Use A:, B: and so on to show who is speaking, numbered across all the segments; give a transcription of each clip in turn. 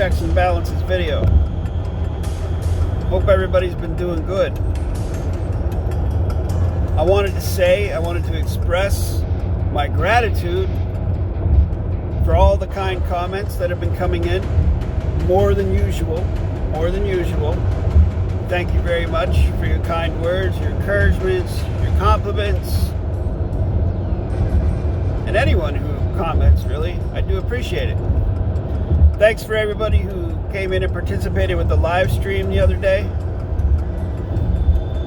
A: checks and balances video. Hope everybody's been doing good. I wanted to express my gratitude for all the kind comments that have been coming in. More than usual. Thank you very much for your kind words, your encouragements, your compliments, and anyone who comments, really. I do appreciate it. Thanks for everybody who came in and participated with the live stream the other day.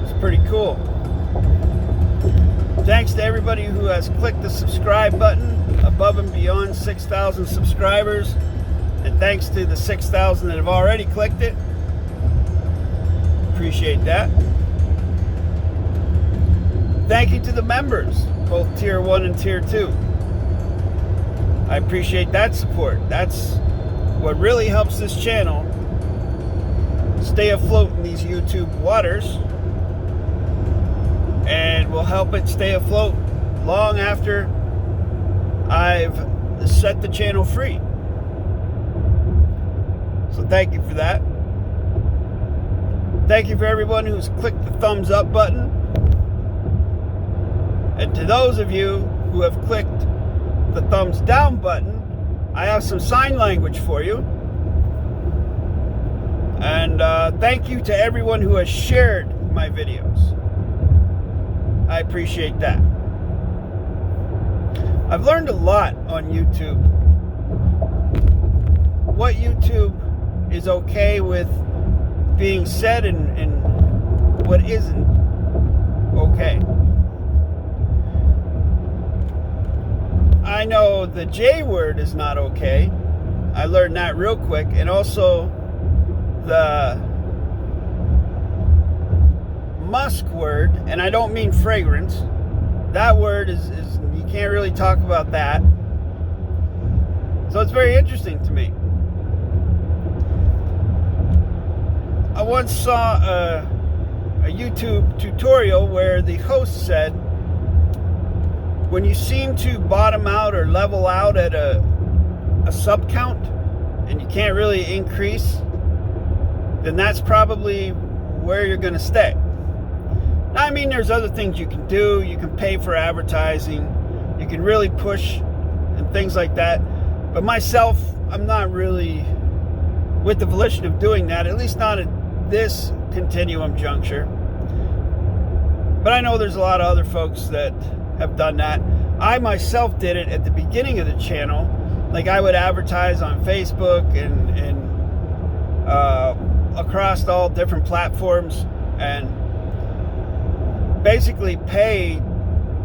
A: It's pretty cool. Thanks to everybody who has clicked the subscribe button above and beyond 6,000 subscribers. And thanks to the 6,000 that have already clicked it. Appreciate that. Thank you to the members, both Tier 1 and Tier 2. I appreciate that support. That's what really helps this channel stay afloat in these YouTube waters, and will help it stay afloat long after I've set the channel free. So thank you for that. Thank you for everyone who's clicked the thumbs up button. And to those of you who have clicked the thumbs down button, I have some sign language for you. And thank you to everyone who has shared my videos. I appreciate that. I've learned a lot on YouTube. What YouTube is okay with being said and what isn't okay. I know the J word is not okay. I learned that real quick. And also the musk word, and I don't mean fragrance. That word is you can't really talk about that. So it's very interesting to me. I once saw a YouTube tutorial where the host said, when you seem to bottom out or level out at a sub count and you can't really increase, then that's probably where you're going to stay. Now, I mean, there's other things you can do. You can pay for advertising. You can really push and things like that. But myself, I'm not really with the volition of doing that, at least not at this continuum juncture. But I know there's a lot of other folks that have done that. I myself did it at the beginning of the channel. Like, I would advertise on Facebook and across all different platforms, and basically pay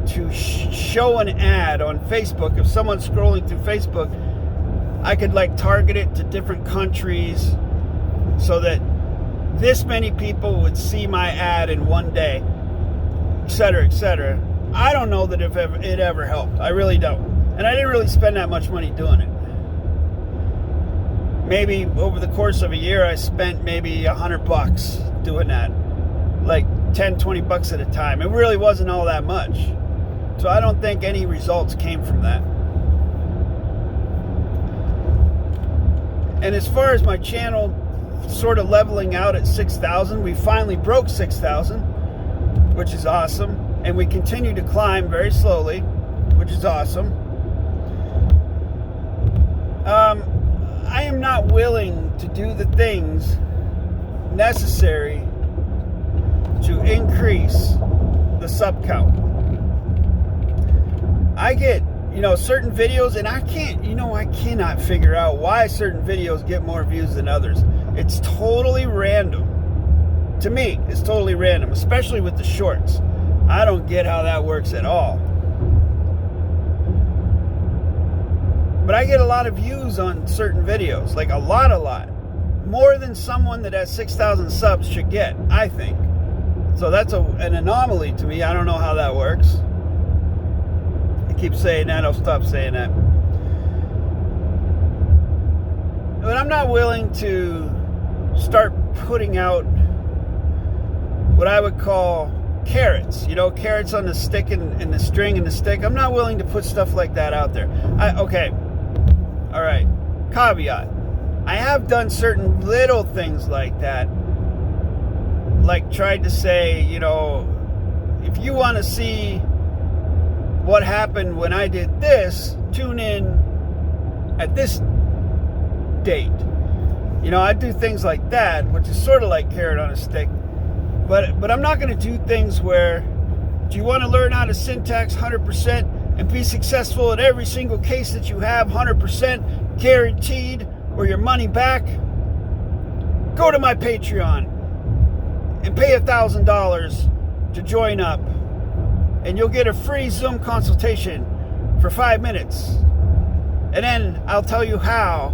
A: to show an ad on Facebook. If someone's scrolling through Facebook, I could like target it to different countries so that this many people would see my ad in one day, etc., etc. I don't know that if it ever helped. I really don't. And I didn't really spend that much money doing it. Maybe over the course of a year, I spent maybe $100 doing that. Like 10, 20 bucks at a time. It really wasn't all that much. So I don't think any results came from that. And as far as my channel sort of leveling out at 6,000, we finally broke 6,000, which is awesome. And we continue to climb very slowly, which is awesome. I am not willing to do the things necessary to increase the sub count. I get, certain videos, and I cannot figure out why certain videos get more views than others. It's totally random. To me, it's totally random, especially with the shorts. I don't get how that works at all. But I get a lot of views on certain videos, like a lot. More than someone that has 6,000 subs should get, I think. So that's an anomaly to me. I don't know how that works. I keep saying that, I'll stop saying that. But I'm not willing to start putting out what I would call carrots. Carrots on the stick and the string and the stick. I'm not willing to put stuff like that out there. Okay. All right. Caveat. I have done certain little things like that. Like tried to say, you know, if you want to see what happened when I did this, tune in at this date. You know, I do things like that, which is sort of like carrot on a stick. But I'm not going to do things where, do you want to learn how to syntax 100% and be successful in every single case that you have 100% guaranteed or your money back? Go to my Patreon and pay $1,000 to join up, and you'll get a free Zoom consultation for 5 minutes. And then I'll tell you how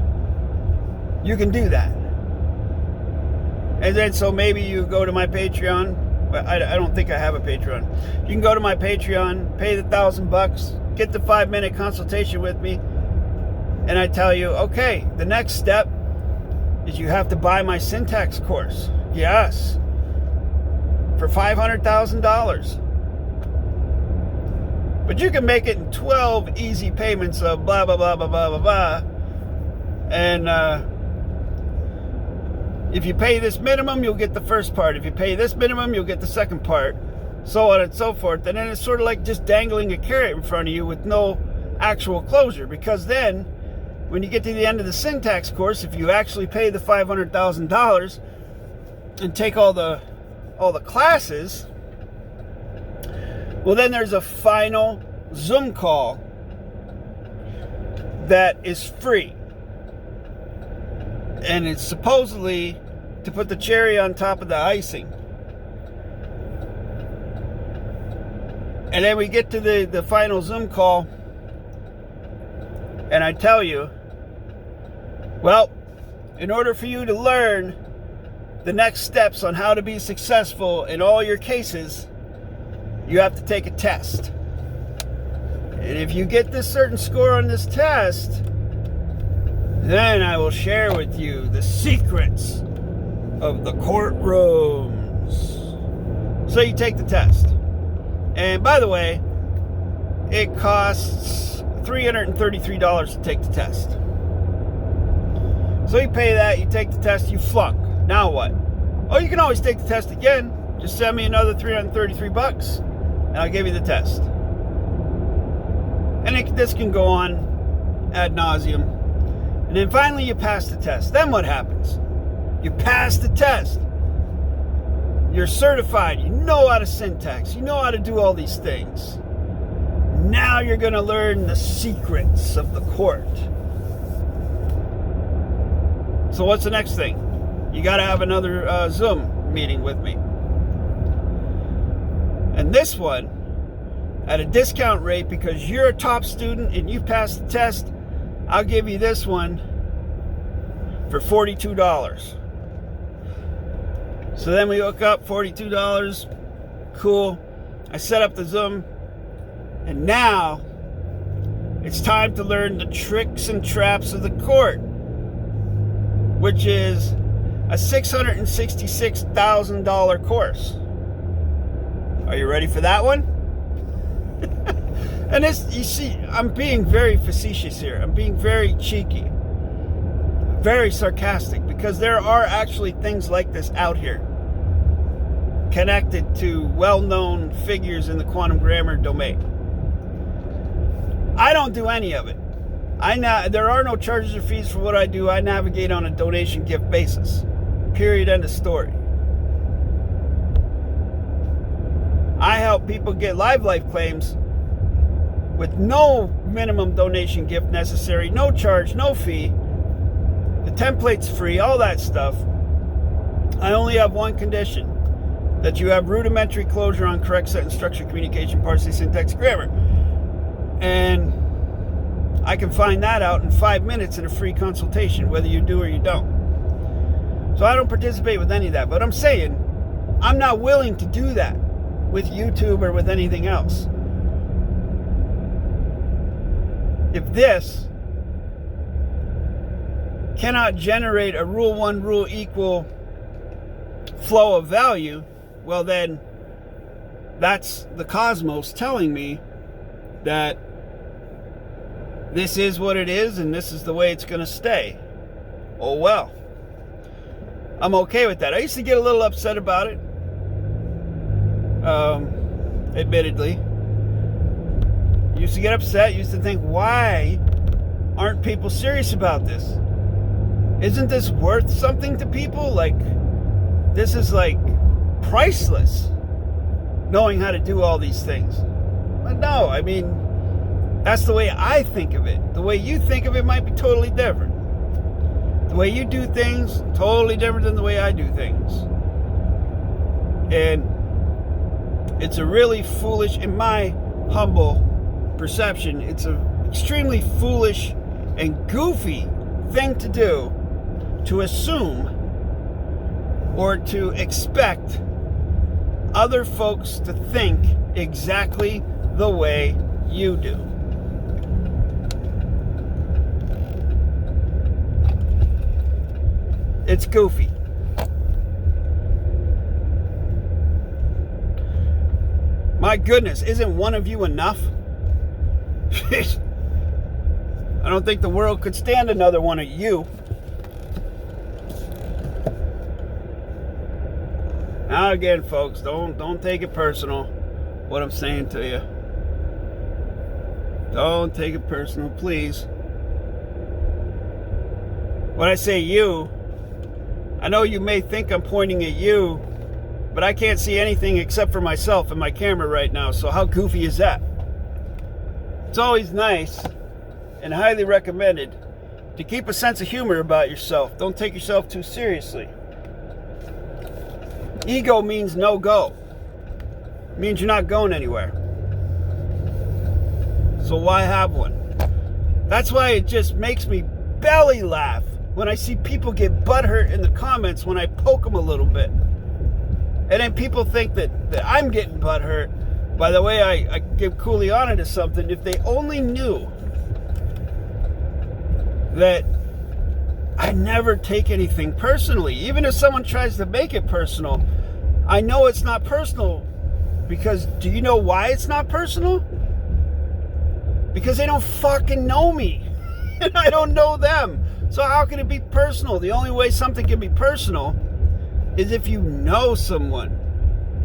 A: you can do that. And then so maybe you go to my Patreon. Well, I don't think I have a Patreon. You can go to my Patreon, pay the $1,000, get the 5-minute consultation with me, and I tell you, okay, the next step is you have to buy my syntax course. Yes. For $500,000. But you can make it in 12 easy payments of blah, blah, blah, blah, blah, blah, blah. And if you pay this minimum, you'll get the first part. If you pay this minimum, you'll get the second part. So on and so forth. And then it's sort of like just dangling a carrot in front of you with no actual closure. Because then, when you get to the end of the syntax course, if you actually pay the $500,000 and take all the classes, well, then there's a final Zoom call that is free. And it's supposedly to put the cherry on top of the icing. And then we get to the final Zoom call, and I tell you, well, in order for you to learn the next steps on how to be successful in all your cases, you have to take a test. And if you get this certain score on this test, then I will share with you the secrets of the courtrooms. So you take the test. And by the way, it costs $333 to take the test. So you pay that, you take the test, you flunk. Now what? Oh, you can always take the test again. Just send me another $333 and I'll give you the test. And this can go on ad nauseum. And then finally you pass the test. Then what happens? You pass the test. You're certified. You know how to syntax. You know how to do all these things. Now you're going to learn the secrets of the court. So what's the next thing? You got to have another Zoom meeting with me. And this one, at a discount rate, because you're a top student and you passed the test, I'll give you this one for $42. So then we hook up, $42. Cool. I set up the Zoom. And now it's time to learn the tricks and traps of the court, which is a $666,000 course. Are you ready for that one? And this, you see, I'm being very facetious here. I'm being very cheeky, very sarcastic, because there are actually things like this out here connected to well-known figures in the quantum grammar domain. I don't do any of it. There are no charges or fees for what I do. I navigate on a donation gift basis. Period. End of story. I help people get live life claims with no minimum donation gift necessary, no charge, no fee. The template's free, all that stuff. I only have one condition: that you have rudimentary closure on correct sentence structure, communication, PARSE, syntax, grammar. And I can find that out in 5 minutes in a free consultation, whether you do or you don't. So I don't participate with any of that. But I'm saying, I'm not willing to do that with YouTube or with anything else. If this cannot generate a Rule 1 rule equal flow of value, well then, that's the cosmos telling me that this is what it is and this is the way it's going to stay. Oh well. I'm okay with that. I used to get a little upset about it. Admittedly. Used to get upset, used to think, why aren't people serious about this? Isn't this worth something to people? Like, this is like priceless, knowing how to do all these things. But no, I mean, that's the way I think of it. The way you think of it might be totally different. The way you do things, totally different than the way I do things. And it's a really foolish, in my humble perception, it's an extremely foolish and goofy thing to do, to assume or to expect other folks to think exactly the way you do. It's goofy. My goodness, isn't one of you enough? I don't think the world could stand another one of you. Now again, folks, don't take it personal, what I'm saying to you. Don't take it personal, please. When I say you, I know you may think I'm pointing at you, but I can't see anything except for myself and my camera right now, so how goofy is that? It's always nice and highly recommended to keep a sense of humor about yourself. Don't take yourself too seriously. Ego means no go. It means you're not going anywhere. So why have one? That's why it just makes me belly laugh when I see people get butthurt in the comments when I poke them a little bit. And then people think that I'm getting butthurt by the way I give coolly on to something. If they only knew that I never take anything personally. Even if someone tries to make it personal, I know it's not personal. Because do you know why it's not personal? Because they don't fucking know me. And I don't know them. So how can it be personal? The only way something can be personal is if you know someone.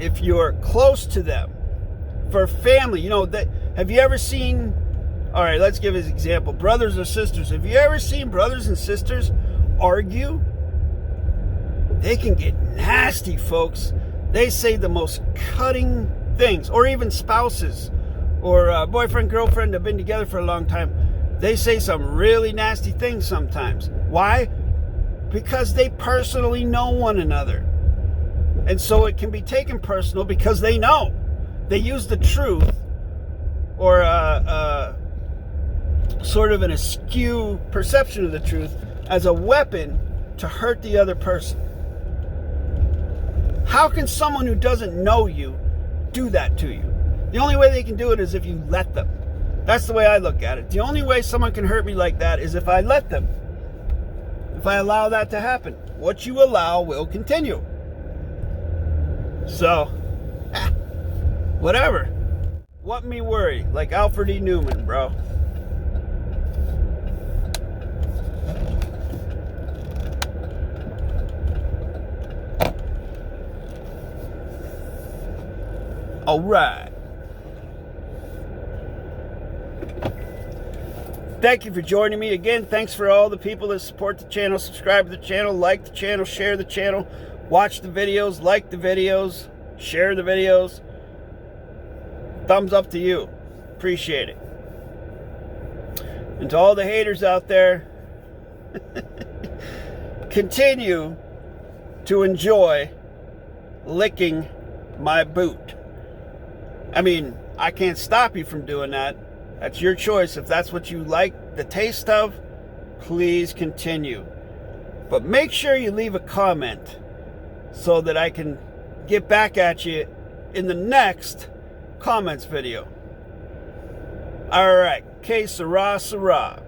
A: If you're close to them. For family, you know, that have you ever seen, all right, let's give an example. Brothers or sisters. Have you ever seen brothers and sisters argue? They can get nasty, folks. They say the most cutting things. Or even spouses. Or boyfriend, girlfriend have been together for a long time. They say some really nasty things sometimes. Why? Because they personally know one another. And so it can be taken personal because they know. They use the truth or sort of an askew perception of the truth as a weapon to hurt the other person. How can someone who doesn't know you do that to you? The only way they can do it is if you let them. That's the way I look at it. The only way someone can hurt me like that is if I let them. If I allow that to happen. What you allow will continue. So, whatever. What me worry? Like Alfred E. Newman, bro. All right. Thank you for joining me again. Thanks for all the people that support the channel, subscribe to the channel, like the channel, share the channel, watch the videos, like the videos, share the videos. Thumbs up to you. Appreciate it. And to all the haters out there, continue to enjoy licking my boot. I mean, I can't stop you from doing that. That's your choice. If that's what you like the taste of, please continue. But make sure you leave a comment so that I can get back at you in the next comments video. All right. Que sera, sera.